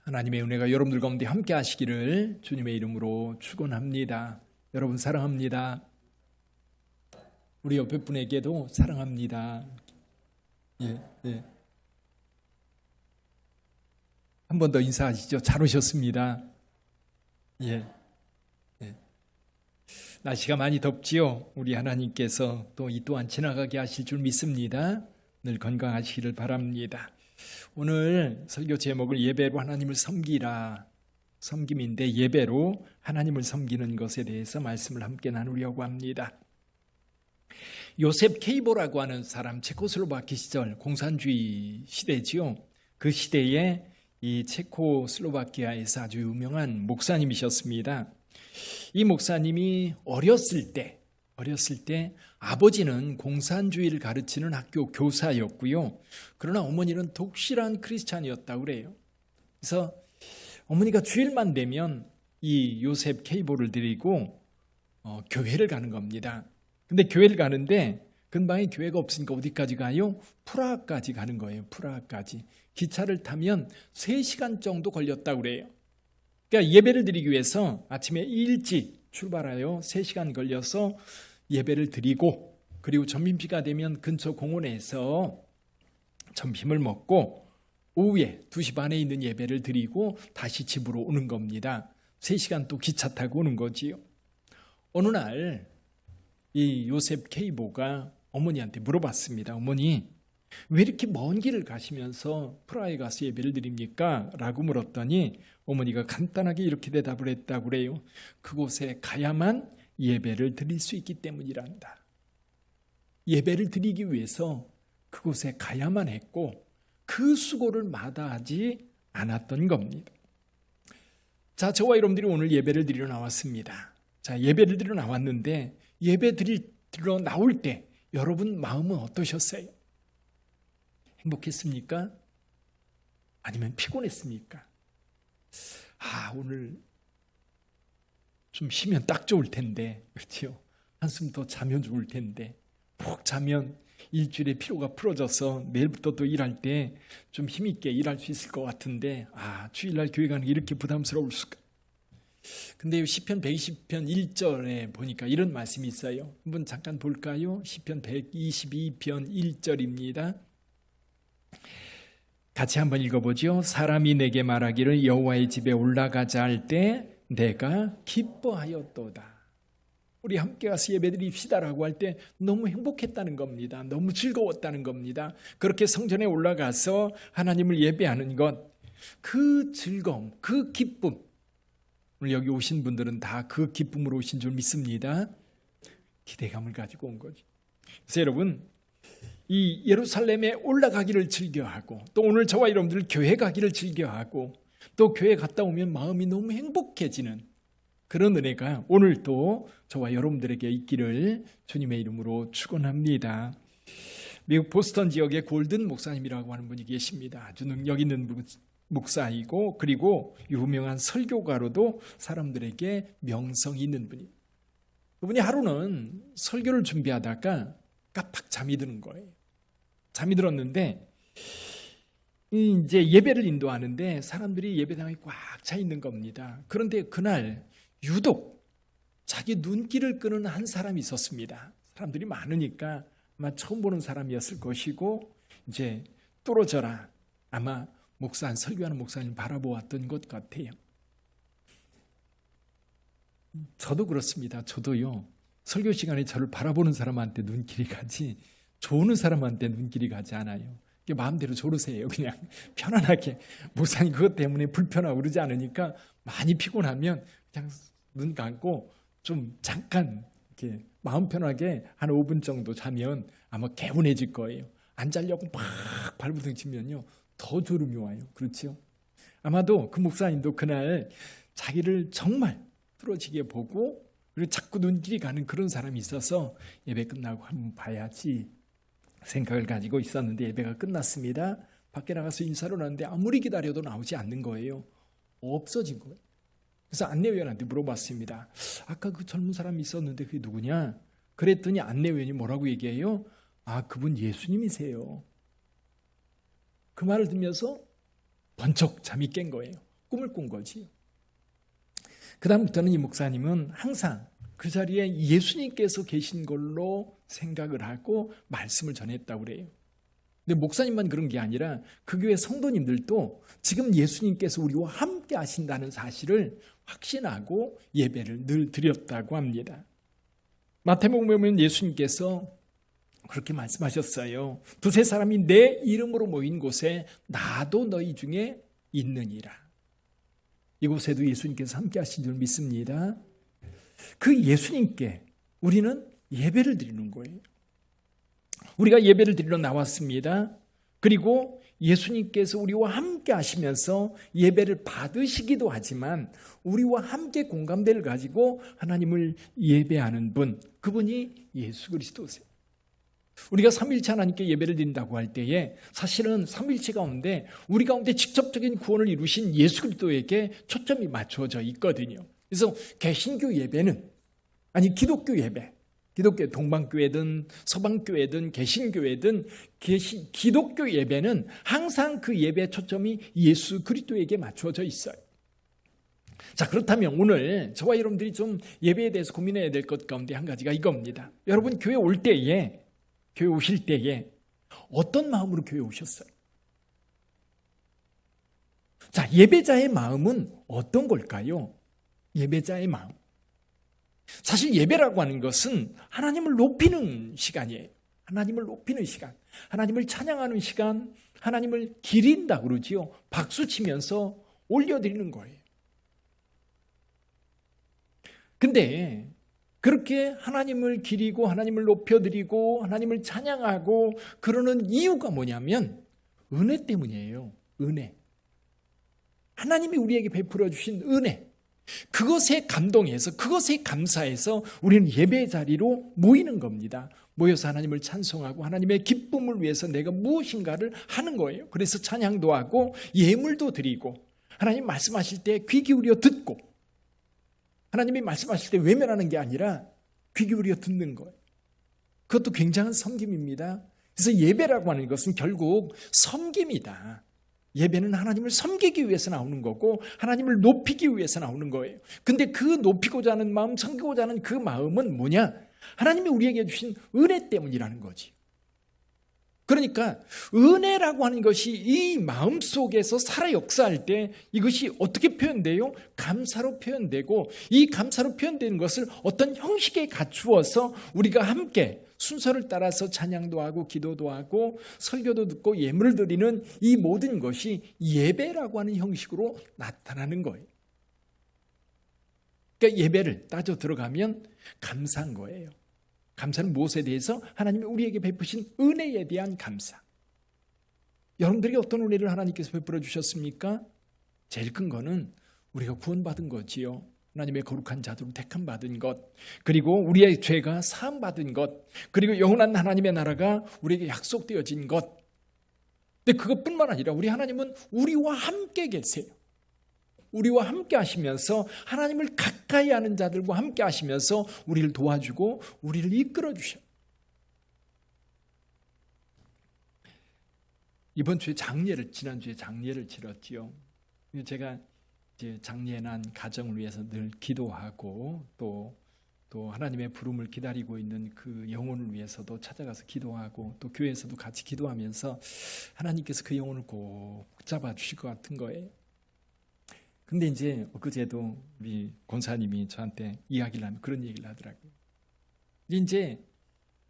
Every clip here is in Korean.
하나님의 은혜가 여러분들 가운데 함께 하시기를 주님의 이름으로 축원합니다. 여러분 사랑합니다. 우리 옆에 분에게도 사랑합니다. 예. 한 번 더 인사하시죠. 잘 오셨습니다. 예. 날씨가 많이 덥지요. 우리 하나님께서 또 이 또한 지나가게 하실 줄 믿습니다. 늘 건강하시기를 바랍니다. 오늘 설교 제목을 예배로 하나님을 섬김인데 예배로 하나님을 섬기는 것에 대해서 말씀을 함께 나누려고 합니다. 요셉 케이보라고 하는 사람, 체코슬로바키아 시절 공산주의 시대지요. 그 시대에 이 체코슬로바키아에서 아주 유명한 목사님이셨습니다. 이 목사님이 어렸을 때 아버지는 공산주의를 가르치는 학교 교사였고요. 그러나 어머니는 독실한 크리스찬이었다고 그래요. 그래서 어머니가 주일만 되면 이 요셉 케이보를 데리고 교회를 가는 겁니다. 근데 교회를 가는데 근방에 교회가 없으니까 어디까지 가요? 프라하까지 가는 거예요. 프라하까지. 기차를 타면 3시간 정도 걸렸다고 그래요. 그러니까 예배를 드리기 위해서 아침에 일찍 출발하여 3시간 걸려서 예배를 드리고, 그리고 점심시가 되면 근처 공원에서 점심을 먹고 오후에 2시 반에 있는 예배를 드리고 다시 집으로 오는 겁니다. 3시간 또 기차 타고 오는 거지요. 어느 날 이 요셉 케이보가 어머니한테 물어봤습니다. 어머니, 왜 이렇게 먼 길을 가시면서 프라하에 가서 예배를 드립니까? 라고 물었더니 어머니가 간단하게 이렇게 대답을 했다고 그래요. 그곳에 가야만 예배를 드릴 수 있기 때문이란다. 예배를 드리기 위해서 그곳에 가야만 했고 그 수고를 마다하지 않았던 겁니다. 자, 저와 여러분들이 오늘 예배를 드리러 나왔습니다. 자, 예배를 드리러 나왔는데 예배 드리러 나올 때 여러분 마음은 어떠셨어요? 행복했습니까? 아니면 피곤했습니까? 오늘 좀 쉬면 딱 좋을 텐데, 그렇죠? 한숨 더 자면 좋을 텐데, 푹 자면 일주일의 피로가 풀어져서 내일부터 또 일할 때 좀 힘있게 일할 수 있을 것 같은데, 주일날 교회 가는 게 이렇게 부담스러울 수가. 근데 시편 120편 1절에 보니까 이런 말씀이 있어요. 한번 잠깐 볼까요? 시편 122편 1절입니다. 같이 한번 읽어보죠. 사람이 내게 말하기를 여호와의 집에 올라가자 할 때 내가 기뻐하였도다. 우리 함께 가서 예배드립시다라고 할 때 너무 행복했다는 겁니다. 너무 즐거웠다는 겁니다. 그렇게 성전에 올라가서 하나님을 예배하는 것, 그 즐거움, 그 기쁨, 오늘 여기 오신 분들은 다 그 기쁨으로 오신 줄 믿습니다. 기대감을 가지고 온 거죠. 그래서 여러분, 이 예루살렘에 올라가기를 즐겨하고, 또 오늘 저와 여러분들 교회 가기를 즐겨하고, 또 교회 갔다 오면 마음이 너무 행복해지는 그런 은혜가 오늘 또 저와 여러분들에게 있기를 주님의 이름으로 축원합니다. 미국 보스턴 지역의 골든 목사님이라고 하는 분이 계십니다. 아주 능력 있는 목사이고, 그리고 유명한 설교가로도 사람들에게 명성이 있는 분이에요. 그분이 하루는 설교를 준비하다가 깜빡 잠이 드는 거예요. 잠이 들었는데 이제 예배를 인도하는데 사람들이 예배당에 꽉 차 있는 겁니다. 그런데 그날 유독 자기 눈길을 끄는 한 사람이 있었습니다. 사람들이 많으니까 아마 처음 보는 사람이었을 것이고, 이제 뚫어져라, 아마 설교하는 목사님 바라보았던 것 같아요. 저도 그렇습니다. 저도요, 설교 시간에 저를 바라보는 사람한테 눈길이 가지 조는 사람한테 눈길이 가지 않아요. 마음대로 조르세요. 그냥 편안하게. 목사님 그것 때문에 불편하고 그러지 않으니까, 많이 피곤하면 그냥 눈 감고 좀 잠깐 이렇게 마음 편하게 한 5분 정도 자면 아마 개운해질 거예요. 안 자려고 막 발버둥 치면요 더 졸음이 와요. 그렇죠? 아마도 그 목사님도 그날 자기를 정말 뚫어지게 보고, 그리고 자꾸 눈길이 가는 그런 사람이 있어서 예배 끝나고 한번 봐야지 생각을 가지고 있었는데, 예배가 끝났습니다. 밖에 나가서 인사를 하는데 아무리 기다려도 나오지 않는 거예요. 없어진 거예요. 그래서 안내위원한테 물어봤습니다. 아까 그 젊은 사람이 있었는데 그게 누구냐? 그랬더니 안내위원이 뭐라고 얘기해요? 그분 예수님이세요. 그 말을 들으면서 번쩍 잠이 깬 거예요. 꿈을 꾼 거지요. 그 다음부터는 이 목사님은 항상 그 자리에 예수님께서 계신 걸로 생각을 하고 말씀을 전했다고 그래요. 근데 목사님만 그런 게 아니라 그 교회 성도님들도 지금 예수님께서 우리와 함께 하신다는 사실을 확신하고 예배를 늘 드렸다고 합니다. 마태복음에 보면 예수님께서 그렇게 말씀하셨어요. 두세 사람이 내 이름으로 모인 곳에 나도 너희 중에 있느니라. 이곳에도 예수님께서 함께 하신 줄 믿습니다. 그 예수님께 우리는 예배를 드리는 거예요. 우리가 예배를 드리러 나왔습니다. 그리고 예수님께서 우리와 함께 하시면서 예배를 받으시기도 하지만 우리와 함께 공감대를 가지고 하나님을 예배하는 분, 그분이 예수 그리스도세요. 우리가 삼위일체 하나님께 예배를 드린다고 할 때에 사실은 삼위일체 가운데 우리 가운데 직접적인 구원을 이루신 예수 그리스도에게 초점이 맞춰져 있거든요. 그래서 개신교 예배는, 아니 기독교 예배, 기독교 동방교회든 서방교회든 개신교회든 기독교 예배는 항상 그 예배의 초점이 예수 그리스도에게 맞춰져 있어요. 자, 그렇다면 오늘 저와 여러분들이 좀 예배에 대해서 고민해야 될 것 가운데 한 가지가 이겁니다. 여러분 교회 올 때에, 교회 오실 때에 어떤 마음으로 교회 오셨어요? 자, 예배자의 마음은 어떤 걸까요? 예배자의 마음. 사실 예배라고 하는 것은 하나님을 높이는 시간이에요. 하나님을 높이는 시간, 하나님을 찬양하는 시간, 하나님을 기린다 그러지요. 박수 치면서 올려드리는 거예요. 근데 그렇게 하나님을 기리고 하나님을 높여드리고 하나님을 찬양하고 그러는 이유가 뭐냐면 은혜 때문이에요. 은혜. 하나님이 우리에게 베풀어 주신 은혜. 그것에 감동해서, 그것에 감사해서 우리는 예배 자리로 모이는 겁니다. 모여서 하나님을 찬송하고 하나님의 기쁨을 위해서 내가 무엇인가를 하는 거예요. 그래서 찬양도 하고 예물도 드리고 하나님 말씀하실 때 귀 기울여 듣고, 하나님이 말씀하실 때 외면하는 게 아니라 귀 기울여 듣는 거예요. 그것도 굉장한 섬김입니다. 그래서 예배라고 하는 것은 결국 섬김이다. 예배는 하나님을 섬기기 위해서 나오는 거고 하나님을 높이기 위해서 나오는 거예요. 근데 그 높이고자 하는 마음, 섬기고자 하는 그 마음은 뭐냐? 하나님이 우리에게 주신 은혜 때문이라는 거지. 그러니까 은혜라고 하는 것이 이 마음 속에서 살아 역사할 때 이것이 어떻게 표현돼요? 감사로 표현되고, 이 감사로 표현되는 것을 어떤 형식에 갖추어서 우리가 함께 순서를 따라서 찬양도 하고 기도도 하고 설교도 듣고 예물을 드리는 이 모든 것이 예배라고 하는 형식으로 나타나는 거예요. 그러니까 예배를 따져 들어가면 감사한 거예요. 감사는 무엇에 대해서? 하나님이 우리에게 베푸신 은혜에 대한 감사. 여러분들에게 어떤 은혜를 하나님께서 베풀어 주셨습니까? 제일 큰 거는 우리가 구원받은 거지요. 하나님의 거룩한 자들로 택함 받은 것, 그리고 우리의 죄가 사함 받은 것, 그리고 영원한 하나님의 나라가 우리에게 약속되어진 것. 근데 그것뿐만 아니라 우리 하나님은 우리와 함께 계세요. 우리와 함께 하시면서 하나님을 가까이 하는 자들과 함께 하시면서 우리를 도와주고 우리를 이끌어 주셔. 이번 주에 지난주에 장례를 치렀지요. 제가 이제 장례 난 가정을 위해서 늘 기도하고 또 하나님의 부름을 기다리고 있는 그 영혼을 위해서도 찾아가서 기도하고 또 교회에서도 같이 기도하면서 하나님께서 그 영혼을 꼭 잡아 주실 것 같은 거예요. 근데 이제 엊그제도 우리 권사님이 저한테 이야기를 하면 그런 얘기를 하더라고요. 이제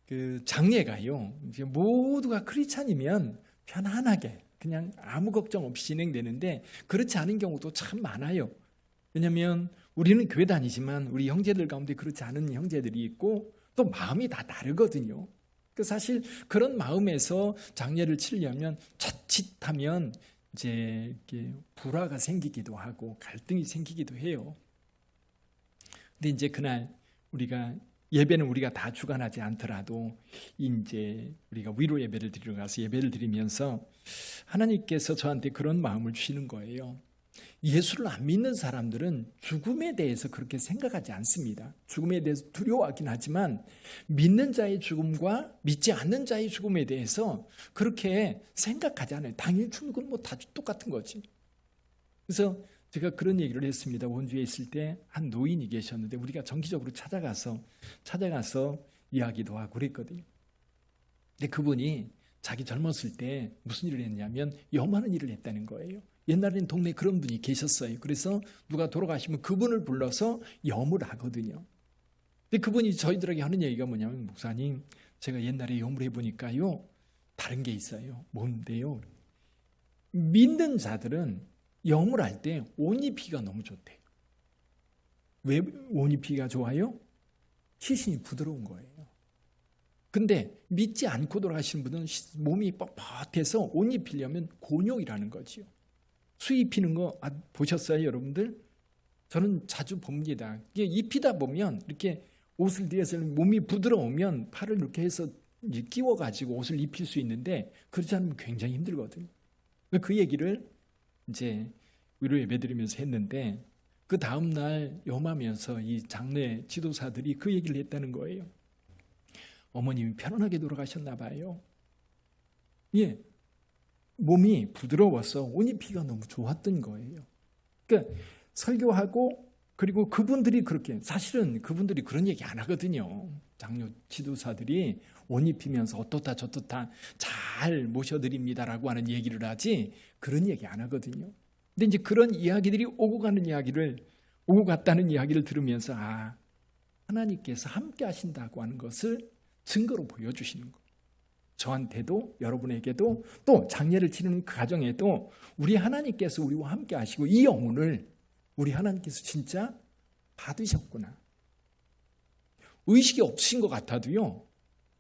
그 장례가요, 이제 모두가 크리스찬이면 편안하게 그냥 아무 걱정 없이 진행되는데 그렇지 않은 경우도 참 많아요. 왜냐하면 우리는 교회 다니지만 우리 형제들 가운데 그렇지 않은 형제들이 있고 또 마음이 다 다르거든요. 사실 그런 마음에서 장례를 치려면 자칫하면 이제 이렇게 불화가 생기기도 하고 갈등이 생기기도 해요. 근데 이제 그날 우리가 예배는 우리가 다 주관하지 않더라도 이제 우리가 위로 예배를 드리러 가서 예배를 드리면서 하나님께서 저한테 그런 마음을 주시는 거예요. 예수를 안 믿는 사람들은 죽음에 대해서 그렇게 생각하지 않습니다. 죽음에 대해서 두려워하긴 하지만 믿는 자의 죽음과 믿지 않는 자의 죽음에 대해서 그렇게 생각하지 않아요. 당연히 죽는 건 뭐 다 똑같은 거지. 그래서 제가 그런 얘기를 했습니다. 원주에 있을 때 한 노인이 계셨는데 우리가 정기적으로 찾아가서 이야기도 하고 그랬거든요. 근데 그분이 자기 젊었을 때 무슨 일을 했냐면 염하는 일을 했다는 거예요. 옛날에는 동네에 그런 분이 계셨어요. 그래서 누가 돌아가시면 그분을 불러서 염을 하거든요. 근데 그분이 저희들에게 하는 얘기가 뭐냐면, 목사님, 제가 옛날에 염을 해보니까요, 다른 게 있어요. 뭔데요? 믿는 자들은 염을 할 때 옷 입히기가 너무 좋대요. 왜 옷 입히기가 좋아요? 시신이 부드러운 거예요. 근데 믿지 않고 돌아가시는 분은 몸이 뻣뻣해서 옷 입히려면 곤욕이라는 거지요. 수 입히는 거 보셨어요, 여러분들? 저는 자주 봅니다. 이게 입히다 보면 이렇게 옷을 뒤에서 몸이 부드러우면 팔을 이렇게 해서 끼워가지고 옷을 입힐 수 있는데 그렇지 않으면 굉장히 힘들거든요. 그 얘기를 이제 위로 예배드리면서 했는데 그 다음날 염하면서 이 장례 지도사들이 그 얘기를 했다는 거예요. 어머님이 편안하게 돌아가셨나 봐요. 예, 몸이 부드러워서 옷 입히기가 너무 좋았던 거예요. 그러니까 설교하고 그리고 그분들이 그렇게, 사실은 그분들이 그런 얘기 안 하거든요. 장로 지도사들이 옷 입히면서 어떻다 저떻다 잘 모셔드립니다라고 하는 얘기를 하지 그런 얘기 안 하거든요. 근데 이제 그런 이야기들이 오고 갔다는 이야기를 들으면서 하나님께서 함께 하신다고 하는 것을 증거로 보여주시는 거예요. 저한테도 여러분에게도 또 장례를 치르는 그 가정에도 우리 하나님께서 우리와 함께 하시고 이 영혼을 우리 하나님께서 진짜 받으셨구나. 의식이 없으신 것 같아도요.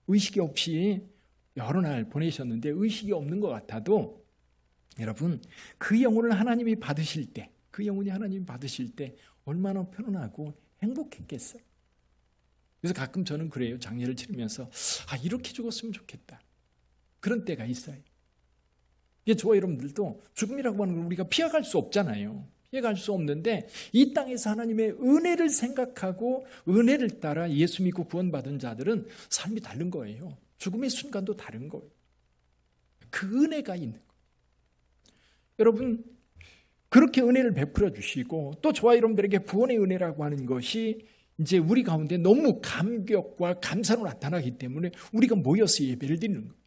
의식이 없이 여러 날 보내셨는데 의식이 없는 것 같아도 여러분 그 영혼을 하나님이 받으실 때, 그 영혼이 하나님이 받으실 때 얼마나 편안하고 행복했겠어요. 그래서 가끔 저는 그래요. 장례를 치르면서 이렇게 죽었으면 좋겠다. 그런 때가 있어요. 저와 여러분들도 죽음이라고 하는 걸 우리가 피해갈 수 없잖아요. 피해갈 수 없는데 이 땅에서 하나님의 은혜를 생각하고 은혜를 따라 예수 믿고 구원받은 자들은 삶이 다른 거예요. 죽음의 순간도 다른 거예요. 그 은혜가 있는 거예요. 여러분 그렇게 은혜를 베풀어 주시고 또 저와 여러분들에게 구원의 은혜라고 하는 것이 이제 우리 가운데 너무 감격과 감사로 나타나기 때문에 우리가 모여서 예배를 드리는 거예요.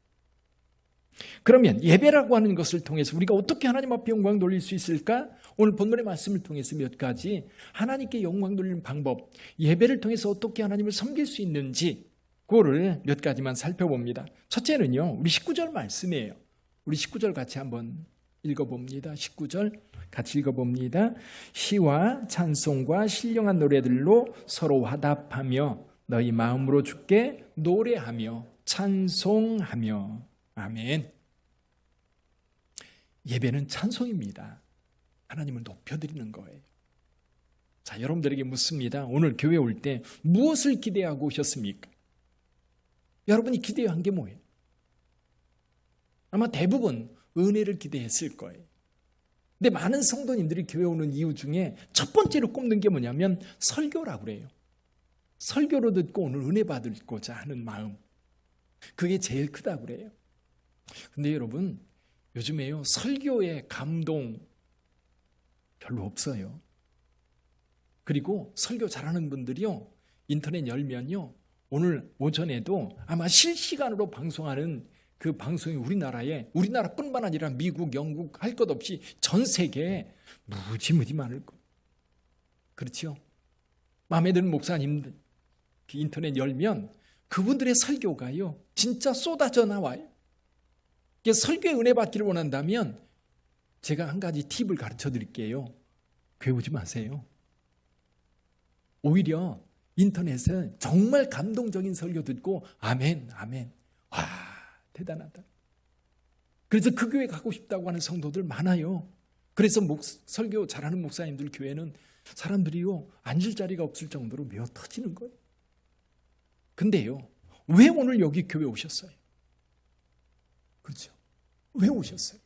그러면 예배라고 하는 것을 통해서 우리가 어떻게 하나님 앞에 영광 돌릴 수 있을까? 오늘 본문의 말씀을 통해서 몇 가지 하나님께 영광 돌리는 방법, 예배를 통해서 어떻게 하나님을 섬길 수 있는지 그거를 몇 가지만 살펴봅니다. 첫째는요, 우리 19절 말씀이에요. 우리 19절 같이 한번 읽어봅니다. 19절 같이 읽어봅니다. 시와 찬송과 신령한 노래들로 서로 화답하며 너희 마음으로 주께 노래하며 찬송하며. 아멘. 예배는 찬송입니다. 하나님을 높여드리는 거예요. 자, 여러분들에게 묻습니다. 오늘 교회 올 때 무엇을 기대하고 오셨습니까? 여러분이 기대한 게 뭐예요? 아마 대부분 은혜를 기대했을 거예요. 근데 많은 성도님들이 교회 오는 이유 중에 첫 번째로 꼽는 게 뭐냐면 설교라고 그래요. 설교로 듣고 오늘 은혜 받고자 하는 마음. 그게 제일 크다고 그래요. 근데 여러분 요즘에요 설교의 감동 별로 없어요. 그리고 설교 잘하는 분들이요 인터넷 열면요 오늘 오전에도 아마 실시간으로 방송하는 그 방송이 우리나라뿐만 아니라 미국, 영국 할 것 없이 전 세계에 무지 많을 거예요. 그렇죠? 마음에 드는 목사님들 인터넷 열면 그분들의 설교가요 진짜 쏟아져 나와요. 설교에 은혜 받기를 원한다면 제가 한 가지 팁을 가르쳐 드릴게요. 교회 오지 마세요. 오히려 인터넷에 정말 감동적인 설교 듣고 아멘 와 대단하다. 그래서 그 교회 가고 싶다고 하는 성도들 많아요. 그래서 설교 잘하는 목사님들 교회는 사람들이요 앉을 자리가 없을 정도로 메어 터지는 거예요. 근데요 왜 오늘 여기 교회 오셨어요? 그렇죠? 왜 오셨어요?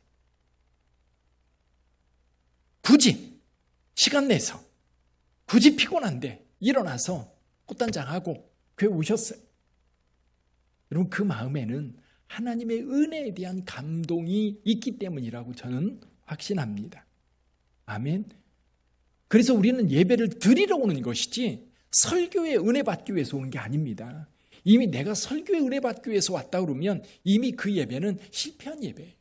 굳이 시간 내서 굳이 피곤한데 일어나서 꽃단장하고 교회 오셨어요. 여러분 그 마음에는 하나님의 은혜에 대한 감동이 있기 때문이라고 저는 확신합니다. 아멘. 그래서 우리는 예배를 드리러 오는 것이지 설교에 은혜 받기 위해서 오는 게 아닙니다. 이미 내가 설교에 은혜 받기 위해서 왔다 그러면 이미 그 예배는 실패한 예배예요.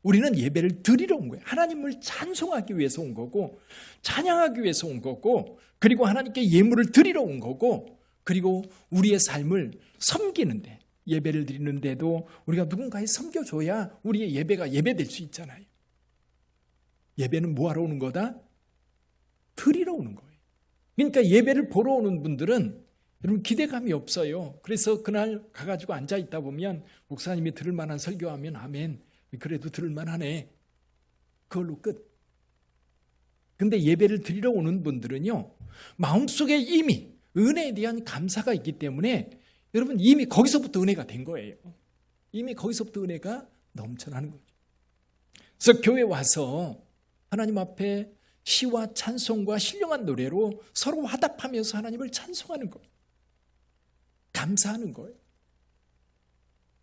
우리는 예배를 드리러 온 거예요. 하나님을 찬송하기 위해서 온 거고, 찬양하기 위해서 온 거고, 그리고 하나님께 예물을 드리러 온 거고, 그리고 우리의 삶을 섬기는데, 예배를 드리는데도 우리가 누군가에 섬겨줘야 우리의 예배가 예배될 수 있잖아요. 예배는 뭐하러 오는 거다? 드리러 오는 거예요. 그러니까 예배를 보러 오는 분들은 여러분 기대감이 없어요. 그래서 그날 가가지고 앉아있다 보면 목사님이 들을 만한 설교하면 아멘, 그래도 들을 만하네, 그걸로 끝. 근데 예배를 드리러 오는 분들은요, 마음속에 이미 은혜에 대한 감사가 있기 때문에 여러분 이미 거기서부터 은혜가 된 거예요. 이미 거기서부터 은혜가 넘쳐나는 거죠. 그래서 교회 와서 하나님 앞에 시와 찬송과 신령한 노래로 서로 화답하면서 하나님을 찬송하는 거예요. 감사하는 거예요.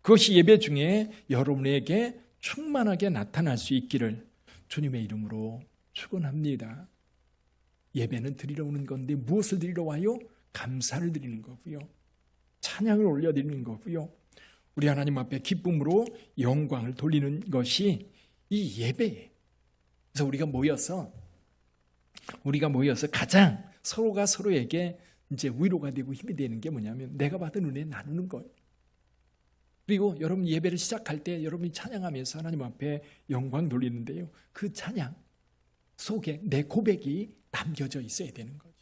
그것이 예배 중에 여러분에게 충만하게 나타날 수 있기를 주님의 이름으로 축원합니다. 예배는 드리러 오는 건데 무엇을 드리러 와요? 감사를 드리는 거고요. 찬양을 올려드리는 거고요. 우리 하나님 앞에 기쁨으로 영광을 돌리는 것이 이 예배예요. 그래서 우리가 모여서 가장 서로가 서로에게 이제 위로가 되고 힘이 되는 게 뭐냐면 내가 받은 은혜 나누는 거예요. 그리고 여러분 예배를 시작할 때 여러분이 찬양하면서 하나님 앞에 영광 돌리는데요, 그 찬양 속에 내 고백이 담겨져 있어야 되는 거지.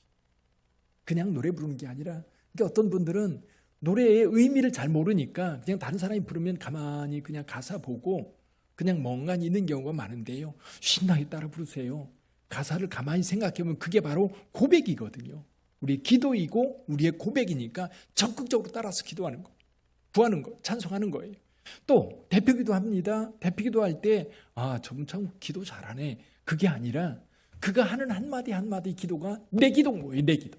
그냥 노래 부르는 게 아니라, 그러니까 어떤 분들은 노래의 의미를 잘 모르니까 그냥 다른 사람이 부르면 가만히 그냥 가사 보고 그냥 멍하니 있는 경우가 많은데요, 신나게 따라 부르세요. 가사를 가만히 생각해보면 그게 바로 고백이거든요. 우리의 기도이고 우리의 고백이니까 적극적으로 따라서 기도하는 거, 구하는 거, 찬송하는 거예요. 또 대표기도 합니다. 대표기도 할 때 저분 참 기도 잘하네, 그게 아니라 그가 하는 한마디 한마디 기도가 내 기도인 거예요. 내 기도.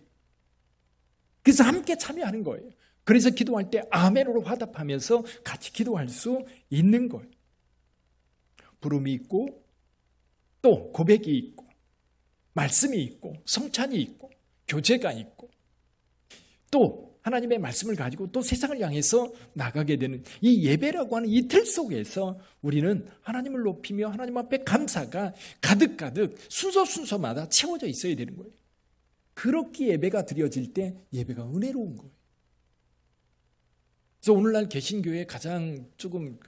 그래서 함께 참여하는 거예요. 그래서 기도할 때 아멘으로 화답하면서 같이 기도할 수 있는 거예요. 부름이 있고 또 고백이 있고 말씀이 있고 성찬이 있고 교제가 있고 또 하나님의 말씀을 가지고 또 세상을 향해서 나가게 되는 이 예배라고 하는 이 틀 속에서 우리는 하나님을 높이며 하나님 앞에 감사가 가득가득 순서마다 채워져 있어야 되는 거예요. 그렇게 예배가 드려질 때 예배가 은혜로운 거예요. 그래서 오늘날 개신교의 가장 조금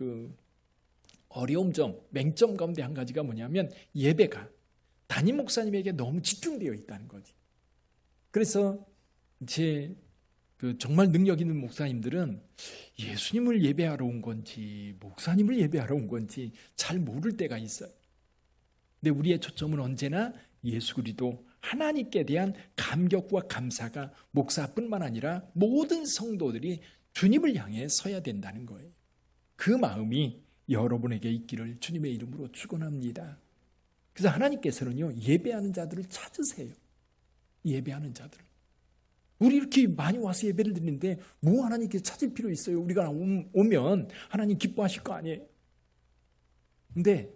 어려운 점, 맹점 가운데 한 가지가 뭐냐면 예배가 담임 목사님에게 너무 집중되어 있다는 거지. 그래서 정말 능력 있는 목사님들은 예수님을 예배하러 온 건지 목사님을 예배하러 온 건지 잘 모를 때가 있어요. 근데 우리의 초점은 언제나 예수 그리스도 하나님께 대한 감격과 감사가 목사뿐만 아니라 모든 성도들이 주님을 향해 서야 된다는 거예요. 그 마음이 여러분에게 있기를 주님의 이름으로 축원합니다. 그래서 하나님께서는요, 예배하는 자들을 찾으세요. 예배하는 자들. 우리 이렇게 많이 와서 예배를 드리는데 뭐 하나님께 찾을 필요 있어요? 우리가 오면 하나님 기뻐하실 거 아니에요? 근데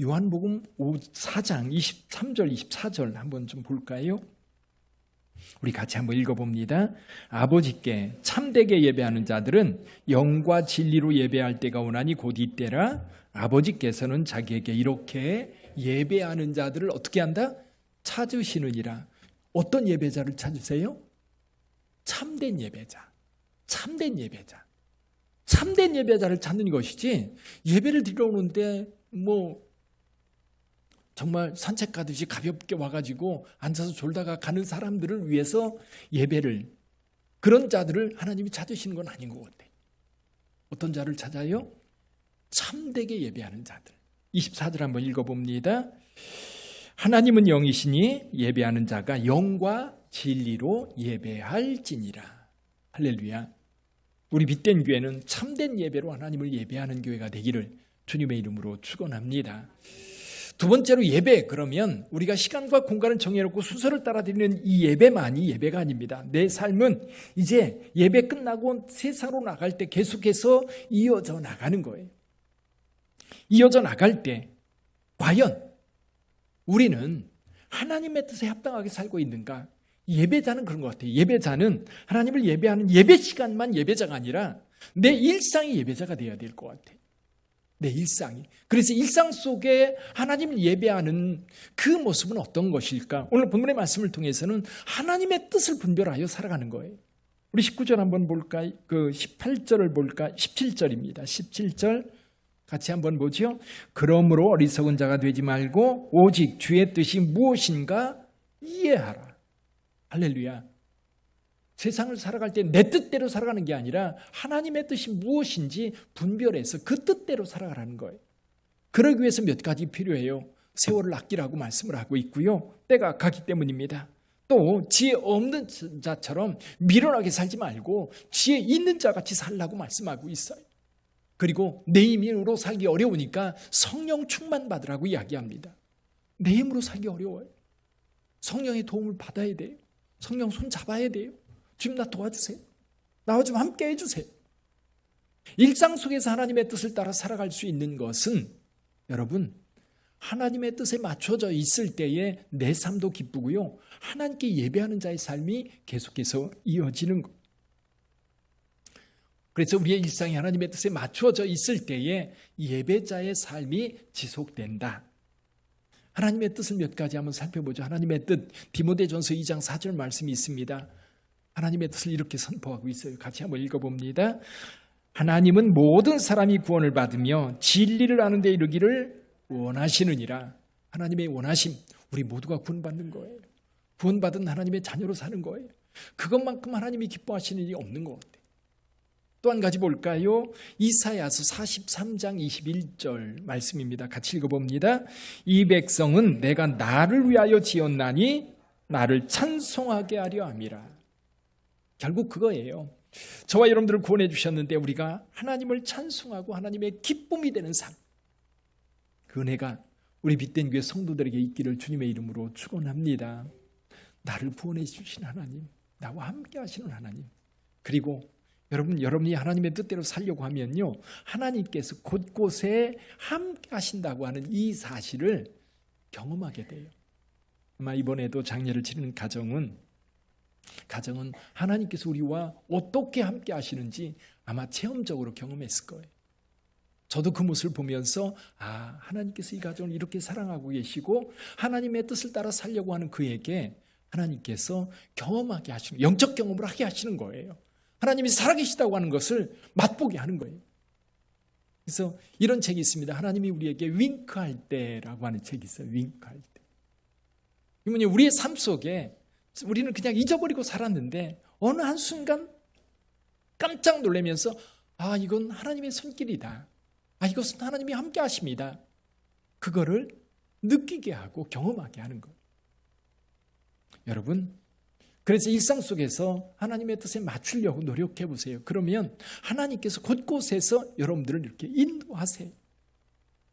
요한복음 4장 23절 24절 한번 좀 볼까요? 우리 같이 한번 읽어봅니다. 아버지께 참되게 예배하는 자들은 영과 진리로 예배할 때가 오나니 곧 이때라. 아버지께서는 자기에게 이렇게 예배하는 자들을 어떻게 한다? 찾으시느니라. 어떤 예배자를 찾으세요? 참된 예배자. 참된 예배자. 참된 예배자를 찾는 것이지, 예배를 드리러 오는데 정말 산책 가듯이 가볍게 와가지고 앉아서 졸다가 가는 사람들을 위해서 예배를, 그런 자들을 하나님이 찾으시는 건 아닌 것 같아요. 어떤 자를 찾아요? 참되게 예배하는 자들. 24절 한번 읽어봅니다. 하나님은 영이시니 예배하는 자가 영과 진리로 예배할지니라. 할렐루야. 우리 빛된 교회는 참된 예배로 하나님을 예배하는 교회가 되기를 주님의 이름으로 축원합니다. 두 번째로 예배, 그러면 우리가 시간과 공간을 정해놓고 순서를 따라 드리는 이 예배만이 예배가 아닙니다. 내 삶은 이제 예배 끝나고 세상으로 나갈 때 계속해서 이어져 나가는 거예요. 이어져 나갈 때 과연 우리는 하나님의 뜻에 합당하게 살고 있는가? 예배자는 그런 것 같아요. 예배자는 하나님을 예배하는 예배 시간만 예배자가 아니라 내 일상이 예배자가 되어야 될 것 같아요. 내 일상이. 그래서 일상 속에 하나님을 예배하는 그 모습은 어떤 것일까? 오늘 본문의 말씀을 통해서는 하나님의 뜻을 분별하여 살아가는 거예요. 우리 19절 한번 볼까? 그 18절을 볼까? 17절입니다. 17절 같이 한번 보죠. 그러므로 어리석은 자가 되지 말고 오직 주의 뜻이 무엇인가 이해하라. 할렐루야. 세상을 살아갈 때 내 뜻대로 살아가는 게 아니라 하나님의 뜻이 무엇인지 분별해서 그 뜻대로 살아가라는 거예요. 그러기 위해서 몇 가지 필요해요. 세월을 아끼라고 말씀을 하고 있고요. 때가 가기 때문입니다. 또 지혜 없는 자처럼 미련하게 살지 말고 지혜 있는 자같이 살라고 말씀하고 있어요. 그리고 내 힘으로 살기 어려우니까 성령 충만 받으라고 이야기합니다. 내 힘으로 살기 어려워요. 성령의 도움을 받아야 돼요. 성령 손 잡아야 돼요. 주님 나 도와주세요. 나와 좀 함께 해주세요. 일상 속에서 하나님의 뜻을 따라 살아갈 수 있는 것은 여러분 하나님의 뜻에 맞춰져 있을 때에 내 삶도 기쁘고요. 하나님께 예배하는 자의 삶이 계속해서 이어지는 것. 그래서 우리의 일상이 하나님의 뜻에 맞춰져 있을 때에 예배자의 삶이 지속된다. 하나님의 뜻을 몇 가지 한번 살펴보죠. 하나님의 뜻, 디모데전서 2장 4절 말씀이 있습니다. 하나님의 뜻을 이렇게 선포하고 있어요. 같이 한번 읽어봅니다. 하나님은 모든 사람이 구원을 받으며 진리를 아는 데 이르기를 원하시느니라. 하나님의 원하심, 우리 모두가 구원받는 거예요. 구원받은 하나님의 자녀로 사는 거예요. 그것만큼 하나님이 기뻐하시는 일이 없는 것 같아요. 또 한 가지 볼까요? 이사야서 43장 21절 말씀입니다. 같이 읽어봅니다. 이 백성은 내가 나를 위하여 지었나니 나를 찬송하게 하려 함이라. 결국 그거예요. 저와 여러분들을 구원해 주셨는데 우리가 하나님을 찬송하고 하나님의 기쁨이 되는 삶, 그 은혜가 우리 빛된 교회 성도들에게 있기를 주님의 이름으로 축원합니다. 나를 구원해 주신 하나님, 나와 함께 하시는 하나님, 그리고 여러분이 하나님의 뜻대로 살려고 하면요, 하나님께서 곳곳에 함께 하신다고 하는 이 사실을 경험하게 돼요. 아마 이번에도 장례를 치르는 가정은 하나님께서 우리와 어떻게 함께 하시는지 아마 체험적으로 경험했을 거예요. 저도 그 모습을 보면서 하나님께서 이 가정을 이렇게 사랑하고 계시고 하나님의 뜻을 따라 살려고 하는 그에게 하나님께서 경험하게 하시는, 영적 경험을 하게 하시는 거예요. 하나님이 살아계시다고 하는 것을 맛보게 하는 거예요. 그래서 이런 책이 있습니다. 하나님이 우리에게 윙크할 때라고 하는 책이 있어요. 윙크할 때. 그러면 우리의 삶 속에 우리는 그냥 잊어버리고 살았는데 어느 한순간 깜짝 놀라면서 이건 하나님의 손길이다. 이것은 하나님이 함께 하십니다. 그거를 느끼게 하고 경험하게 하는 거예요. 여러분, 그래서 일상 속에서 하나님의 뜻에 맞추려고 노력해 보세요. 그러면 하나님께서 곳곳에서 여러분들을 이렇게 인도하세요.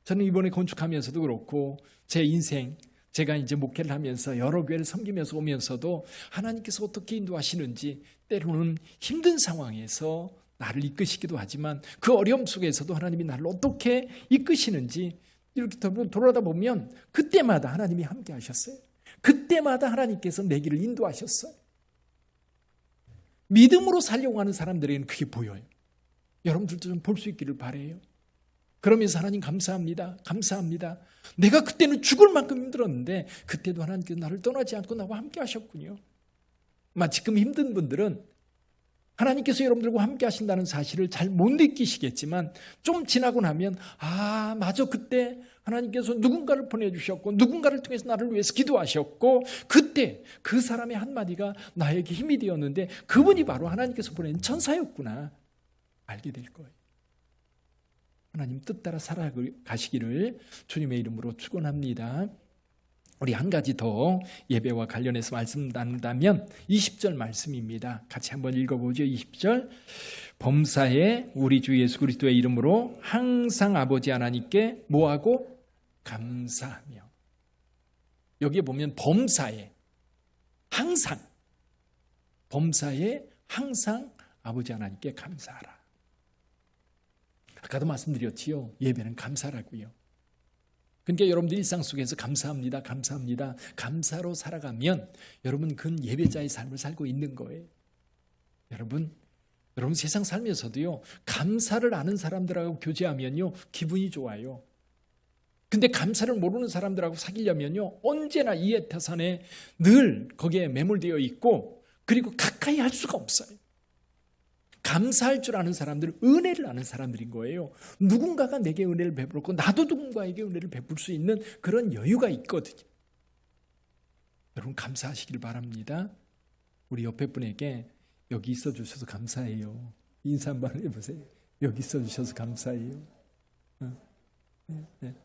저는 이번에 건축하면서도 그렇고 제 인생, 제가 이제 목회를 하면서 여러 교회를 섬기면서 오면서도 하나님께서 어떻게 인도하시는지, 때로는 힘든 상황에서 나를 이끄시기도 하지만 그 어려움 속에서도 하나님이 나를 어떻게 이끄시는지 이렇게 돌아다 보면 그때마다 하나님이 함께 하셨어요. 그때마다 하나님께서 내 길을 인도하셨어요. 믿음으로 살려고 하는 사람들에게는 그게 보여요. 여러분들도 좀 볼 수 있기를 바라요. 그러면서 하나님 감사합니다. 감사합니다. 내가 그때는 죽을 만큼 힘들었는데 그때도 하나님께서 나를 떠나지 않고 나와 함께 하셨군요. 지금 힘든 분들은 하나님께서 여러분들과 함께 하신다는 사실을 잘 못 느끼시겠지만 좀 지나고 나면 맞아, 그때 하나님께서 누군가를 보내주셨고 누군가를 통해서 나를 위해서 기도하셨고 그때 그 사람의 한마디가 나에게 힘이 되었는데 그분이 바로 하나님께서 보낸 천사였구나 알게 될 거예요. 하나님 뜻 따라 살아가시기를 주님의 이름으로 축원합니다. 우리 한 가지 더 예배와 관련해서 말씀 나눈다면 20절 말씀입니다. 같이 한번 읽어보죠. 20절. 범사에 우리 주 예수 그리스도의 이름으로 항상 아버지 하나님께 뭐하고? 감사하며. 여기에 보면 범사에 항상, 범사에 항상 아버지 하나님께 감사하라. 아까도 말씀드렸지요. 예배는 감사라고요. 그러니까 여러분들 일상 속에서 감사합니다, 감사합니다, 감사로 살아가면 여러분 그 예배자의 삶을 살고 있는 거예요. 여러분 세상 살면서도요, 감사를 아는 사람들하고 교제하면요 기분이 좋아요. 근데 감사를 모르는 사람들하고 사귀려면요 언제나 이해타산에 늘 거기에 매몰되어 있고, 그리고 가까이 할 수가 없어요. 감사할 줄 아는 사람들은 은혜를 아는 사람들인 거예요. 누군가가 내게 은혜를 베풀었고 나도 누군가에게 은혜를 베풀 수 있는 그런 여유가 있거든요. 여러분 감사하시길 바랍니다. 우리 옆에 분에게 여기 있어 주셔서 감사해요. 인사 한번 해보세요. 여기 있어 주셔서 감사해요. 네.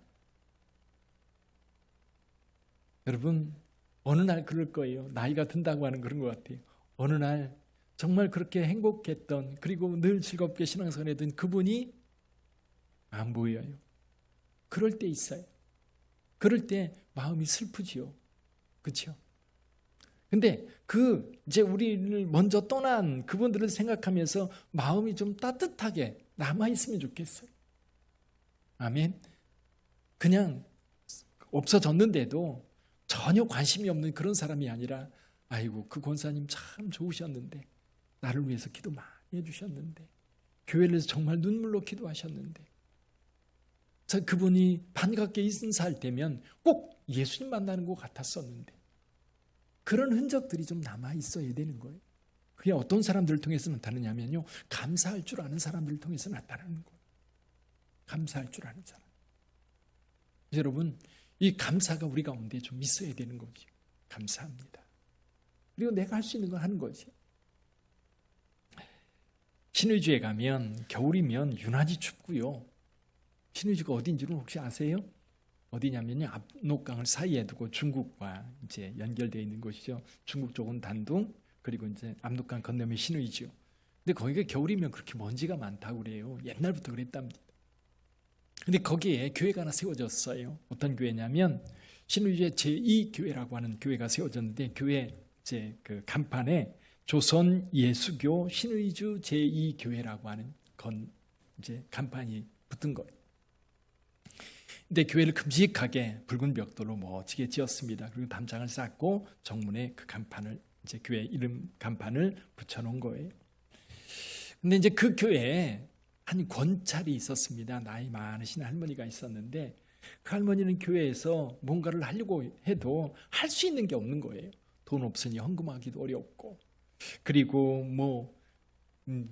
여러분 어느 날 그럴 거예요. 나이가 든다고 하는 그런 것 같아요. 어느 날 정말 그렇게 행복했던, 그리고 늘 즐겁게 신앙생활 했던 그분이 안 보여요. 그럴 때 있어요. 그럴 때 마음이 슬프지요. 그렇죠? 근데 이제 우리를 먼저 떠난 그분들을 생각하면서 마음이 좀 따뜻하게 남아있으면 좋겠어요. 아멘. 그냥 없어졌는데도 전혀 관심이 없는 그런 사람이 아니라, 아이고 그 권사님 참 좋으셨는데, 나를 위해서 기도 많이 해주셨는데, 교회를 위해서 정말 눈물로 기도하셨는데, 그분이 반갑게 인사할 때면 꼭 예수님 만나는 것 같았었는데, 그런 흔적들이 좀 남아 있어야 되는 거예요. 그게 어떤 사람들을 통해서 나타나냐면요, 감사할 줄 아는 사람들을 통해서 나타나는 거예요. 감사할 줄 아는 사람. 여러분 이 감사가 우리 가운데 좀 있어야 되는 거죠. 감사합니다. 그리고 내가 할 수 있는 걸 하는 거지. 신의주에 가면 겨울이면 유난히 춥고요. 신의주가 어딘지는 혹시 아세요? 어디냐면요, 압록강을 사이에 두고 중국과 이제 연결되어 있는 곳이죠. 중국 쪽은 단둥, 그리고 이제 압록강 건너면 신의주. 근데 거기가 겨울이면 그렇게 먼지가 많다고 그래요. 옛날부터 그랬답니다. 근데 거기에 교회가 하나 세워졌어요. 어떤 교회냐면 신의주의 제2교회라고 하는 교회가 세워졌는데, 교회 이제 그 간판에 조선 예수교 신의주 제2교회라고 하는 이제 간판이 붙은 거예요. 근데 교회를 큼직하게 붉은 벽돌로 멋지게 지었습니다. 그리고 담장을 쌓고 정문에 그 간판을, 이제 교회 이름 간판을 붙여놓은 거예요. 근데 이제 그 교회에 한 권찰이 있었습니다. 나이 많으신 할머니가 있었는데, 그 할머니는 교회에서 뭔가를 하려고 해도 할 수 있는 게 없는 거예요. 돈 없으니 헌금하기도 어렵고, 그리고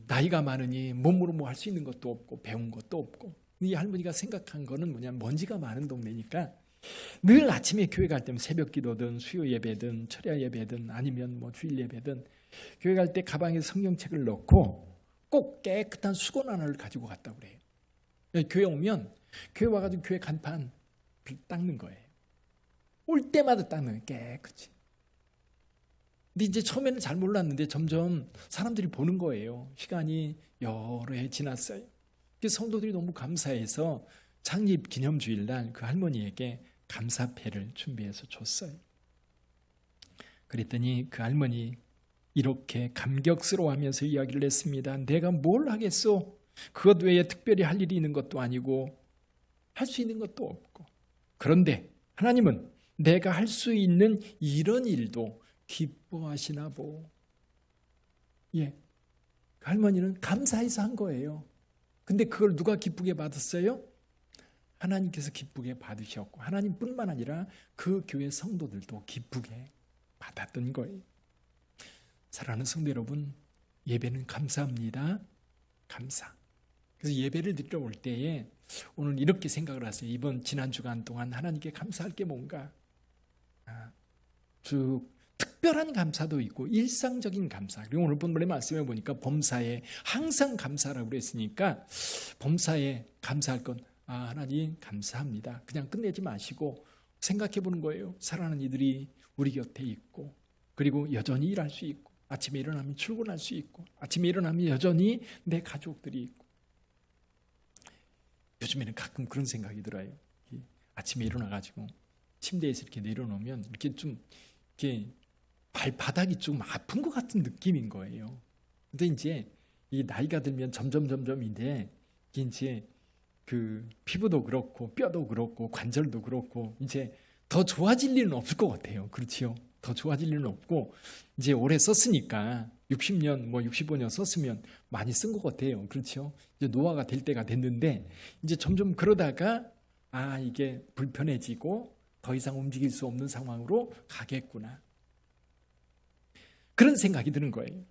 나이가 많으니 몸으로 뭐 할 수 있는 것도 없고 배운 것도 없고. 이 할머니가 생각한 거는 뭐냐면, 먼지가 많은 동네니까 늘 아침에 교회 갈 때면 새벽 기도든 수요 예배든 철야 예배든 아니면 주일 예배든 교회 갈 때 가방에 성경책을 넣고 꼭 깨끗한 수건 하나를 가지고 갔다고 그래요. 교회 오면 교회 와가지고 교회 간판 닦는 거예요. 올 때마다 닦는, 깨끗이. 근데 이제 처음에는 잘 몰랐는데 점점 사람들이 보는 거예요. 시간이 여러 해 지났어요. 성도들이 너무 감사해서 창립 기념주일날 그 할머니에게 감사패를 준비해서 줬어요. 그랬더니 그 할머니 이렇게 감격스러워하면서 이야기를 했습니다. 내가 뭘 하겠소? 그것 외에 특별히 할 일이 있는 것도 아니고 할 수 있는 것도 없고, 그런데 하나님은 내가 할 수 있는 이런 일도 기뻐하시나 보. 그 할머니는 감사해서 한 거예요. 근데 그걸 누가 기쁘게 받았어요? 하나님께서 기쁘게 받으셨고, 하나님뿐만 아니라 그 교회 성도들도 기쁘게 받았던 거예요. 사랑하는 성도 여러분, 예배는 감사합니다. 감사. 그래서 예배를 드리러 올 때에 오늘 이렇게 생각을 하세요. 이번 지난 주간 동안 하나님께 감사할 게 뭔가? 특별한 감사도 있고 일상적인 감사. 그리고 오늘 본문의 말씀에 보니까 범사에 항상 감사라고 그랬으니까, 범사에 감사할 건 하나님 감사합니다. 그냥 끝내지 마시고 생각해 보는 거예요. 사랑하는 이들이 우리 곁에 있고, 그리고 여전히 일할 수 있고, 아침에 일어나면 출근할 수 있고, 아침에 일어나면 여전히 내 가족들이 있고. 요즘에는 가끔 그런 생각이 들어요. 아침에 일어나가지고 침대에서 이렇게 내려놓으면 이렇게 발바닥이 좀 아픈 것 같은 느낌인 거예요. 근데 이제 이 나이가 들면 점점 이제 그 피부도 그렇고 뼈도 그렇고 관절도 그렇고 이제 더 좋아질 일은 없을 것 같아요. 그렇지요? 더 좋아질 일은 없고 이제 오래 썼으니까 60년 뭐 65년 썼으면 많이 쓴 것 같아요. 그렇죠? 이제 노화가 될 때가 됐는데 이제 점점 그러다가 이게 불편해지고 더 이상 움직일 수 없는 상황으로 가겠구나. 그런 생각이 드는 거예요.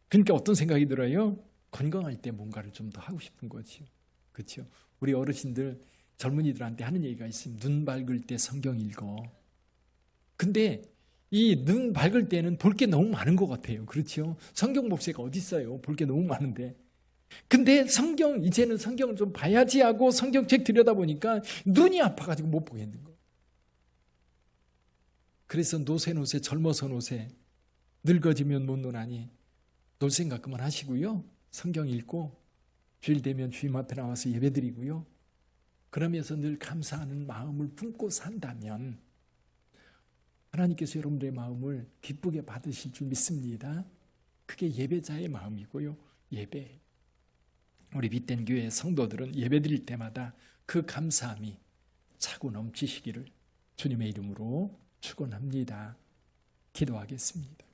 그러니까 어떤 생각이 들어요? 건강할 때 뭔가를 좀 더 하고 싶은 거죠. 그렇죠? 우리 어르신들 젊은이들한테 하는 얘기가 있으면 눈 밝을 때 성경 읽어. 근데 이 눈 밝을 때는 볼 게 너무 많은 것 같아요. 그렇죠? 성경 볼 새가 어디 있어요? 볼 게 너무 많은데. 근데 이제는 성경을 좀 봐야지 하고 성경책 들여다보니까 눈이 아파가지고 못 보겠는 거예요. 그래서 노세 젊어서 노세 늙어지면 못 노나니 놀 생각 그만 하시고요. 성경 읽고 주일 되면 주님 앞에 나와서 예배드리고요. 그러면서 늘 감사하는 마음을 품고 산다면 하나님께서 여러분들의 마음을 기쁘게 받으실 줄 믿습니다. 그게 예배자의 마음이고요. 예배. 우리 빛된 교회 성도들은 예배드릴 때마다 그 감사함이 차고 넘치시기를 주님의 이름으로 축원합니다. 기도하겠습니다.